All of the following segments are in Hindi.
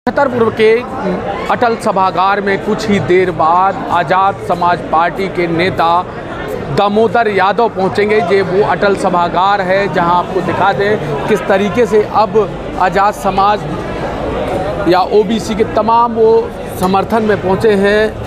छतरपुर के अटल सभागार में कुछ ही देर बाद आज़ाद समाज पार्टी के नेता दामोदर यादव पहुंचेंगे। ये वो अटल सभागार है जहां आपको दिखा दें किस तरीके से अब आज़ाद समाज या ओबीसी के तमाम वो समर्थन में पहुंचे हैं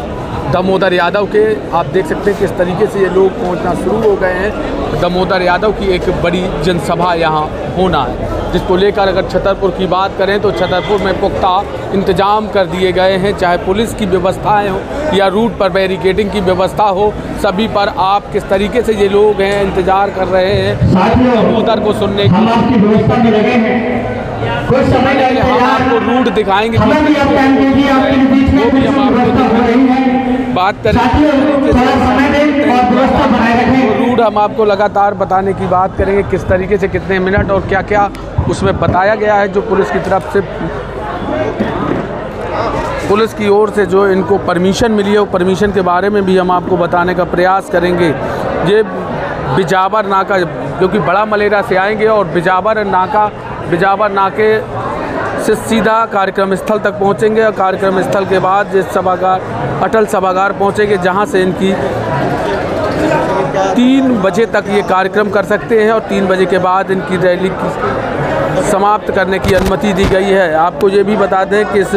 दामोदर यादव के। आप देख सकते हैं किस तरीके से ये लोग पहुंचना शुरू हो गए हैं। दामोदर यादव की एक बड़ी जनसभा यहाँ होना है, जिसको लेकर अगर छतरपुर की बात करें तो छतरपुर में पुख्ता इंतजाम कर दिए गए हैं। चाहे पुलिस की व्यवस्थाएं हो या रूट पर बैरिकेडिंग की व्यवस्था हो, सभी पर आप किस तरीके से ये लोग हैं इंतजार कर रहे हैं दामोदर को सुनने की। हम आपको रूट दिखाएंगे, वो भी हम आपको बात करेंगे। रूट हम आपको लगातार बताने की बात करेंगे, किस तरीके से कितने मिनट और क्या क्या उसमें बताया गया है। जो पुलिस की तरफ से, पुलिस की ओर से जो इनको परमिशन मिली है, वो परमिशन के बारे में भी हम आपको बताने का प्रयास करेंगे। ये बिजावर नाका, क्योंकि बड़ा मलेरा से आएंगे और बिजावर नाके से सीधा कार्यक्रम स्थल तक पहुंचेंगे और कार्यक्रम स्थल के बाद जिस सभागार अटल सभागार पहुंचेंगे, जहां से इनकी 3 बजे तक ये कार्यक्रम कर सकते हैं और 3 बजे के बाद इनकी रैली समाप्त करने की अनुमति दी गई है। आपको ये भी बता दें कि इस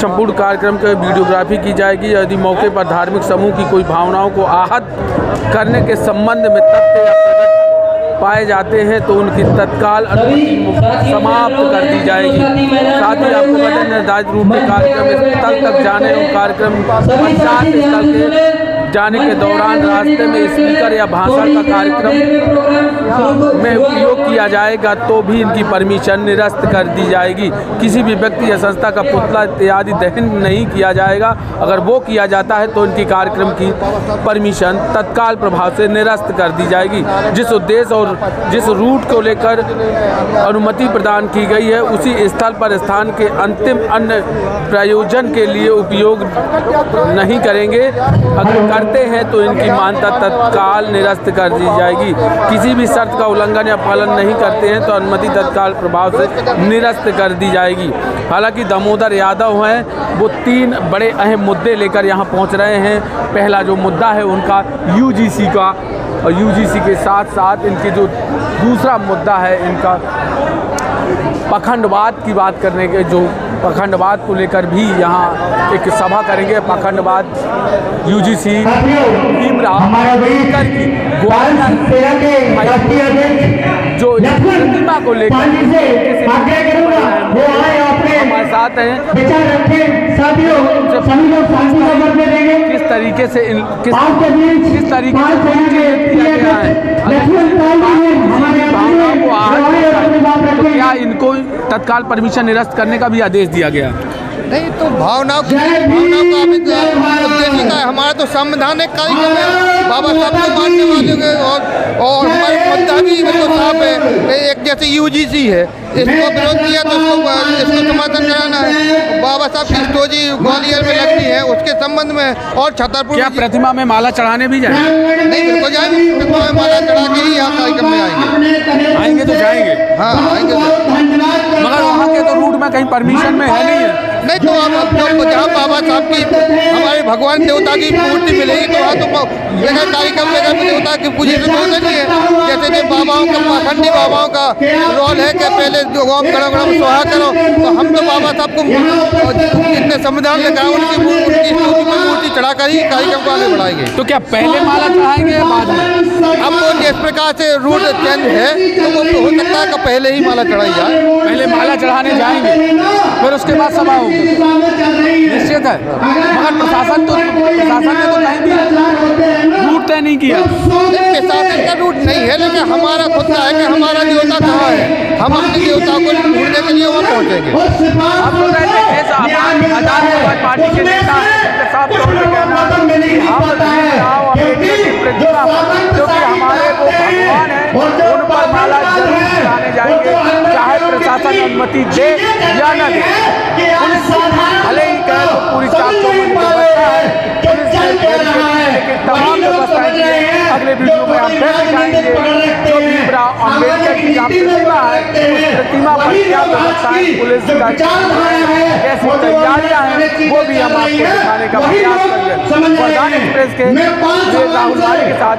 संपूर्ण कार्यक्रम की वीडियोग्राफी की जाएगी। यदि मौके पर धार्मिक समूह की कोई भावनाओं को आहत करने के संबंध में तथ्य या प्रकट पाए जाते हैं तो उनकी तत्काल अनुमति समाप्त कर दी जाएगी। साथ ही आपको बता दें निर्धारित रूप में कार्यक्रम स्थल तक जाने और कार्यक्रम पंचायत स्थल के जाने के दौरान रास्ते में स्पीकर या भाषण का कार्यक्रम में उपयोग किया जाएगा तो भी इनकी परमिशन निरस्त कर दी जाएगी। किसी भी व्यक्ति या संस्था का पुतला इत्यादि दहन नहीं किया जाएगा। अगर वो किया जाता है तो इनकी कार्यक्रम की परमिशन तत्काल प्रभाव से निरस्त कर दी जाएगी। जिस उद्देश्य और जिस रूट को लेकर अनुमति प्रदान की गई है, उसी स्थल पर स्थान के अंतिम अन्य प्रयोजन के लिए उपयोग नहीं करेंगे। अगर करते हैं तो इनकी मान्यता तत्काल निरस्त कर दी जाएगी। किसी भी शर्त का उल्लंघन या पालन नहीं करते हैं तो अनुमति तत्काल प्रभाव से निरस्त कर दी जाएगी। हालांकि दामोदर यादव हैं, वो 3 बड़े अहम मुद्दे लेकर यहाँ पहुँच रहे हैं। पहला जो मुद्दा है उनका यूजीसी का, और यूजीसी के साथ साथ इनके जो दूसरा मुद्दा है इनका पखंडवाद की बात करने के, जो पखंडवाद को लेकर भी यहाँ एक सभा करेंगे। पखंडवाद यूजीसी जो प्रतिमा को लेकर हमारे साथ हैं, किस तरीके से किस तरीके से क्या इनको तत्काल परमिशन निरस्त करने का भी आदेश दिया गया? नहीं, तो भावनाओं का उद्देश्य का है। हमारा तो संवैधानिक कार्यक्रम है, बाबा साहब को मानने वाले के और हमारे मुद्दा भी मतलब साहब है। एक जैसे यूजीसी है, इसको विरोध किया तो इसको समर्थन कराना है। बाबा साहब की स्टोरी ग्वालियर में लगनी है, उसके संबंध में। और छतरपुर क्या प्रतिमा में माला चढ़ाने भी जाएंगे? नहीं, बिल्कुल जाएंगे। प्रतिमा में माला चढ़ा के ही यहाँ कार्यक्रम में आएंगे तो जाएंगे। हाँ, आएंगे। मगर वहाँ के तो रूट में कहीं परमिशन में है नहीं है। नहीं, तो आप जहाँ बाबा साहब की हमारे भगवान देवता की मूर्ति मिलेगी तो वहाँ तो जगह कार्यक्रम में देवता की पूजा तो नहीं है। जैसे कि बाबाओं का, पाखंडी बाबाओं का रोल है कि पहले ओम करो गणम स्वाहा करो, तो हम तो बाबा साहब को जितने संविधान लगा उनकी मूर्ति चढ़ाकर ही कार्यक्रम को आगे बढ़ाएंगे। तो क्या पहले माला चढ़ाएंगे या बाद में? अब वो जिस प्रकार से रूट चेंज है तो वो हो सकता है कि पहले ही माला चढ़ाई जाए। पहले माला चढ़ाने जाएंगे, फिर उसके बाद सभा होगी, निश्चित है। मगर प्रशासन ने तो कहीं भी रूट तय नहीं किया। प्रशासन का रूट नहीं है, लेकिन हमारा खुद का है कि हमारा देवता कहाँ है, हम अपने देवता को ढूंढने के लिए वहाँ पहुँचेंगे। आज़ाद समाज पार्टी के नेता साफ तौर पर कहना क्योंकि हमारे वो भगवान हैं, उन पर माला जरूर चढ़ाने जाएंगे, चाहे प्रशासन अनुमति दे या न दे। पुलिस भले ही कहे तो पूरी चाक-चौबंद व्यवस्था है, लेकिन तमाम व्यवस्थाएं अगले वीडियो में हम फिर दिखाएंगे। जो भीमराव अम्बेडकर की जहाँ प्रतिमा है, उस प्रतिमा पर क्या व्यवस्थाएं पुलिस का कैसे आपको दिखाने का प्रयास करेंगे। वरदान एक्सप्रेस के राहुल माली के साथ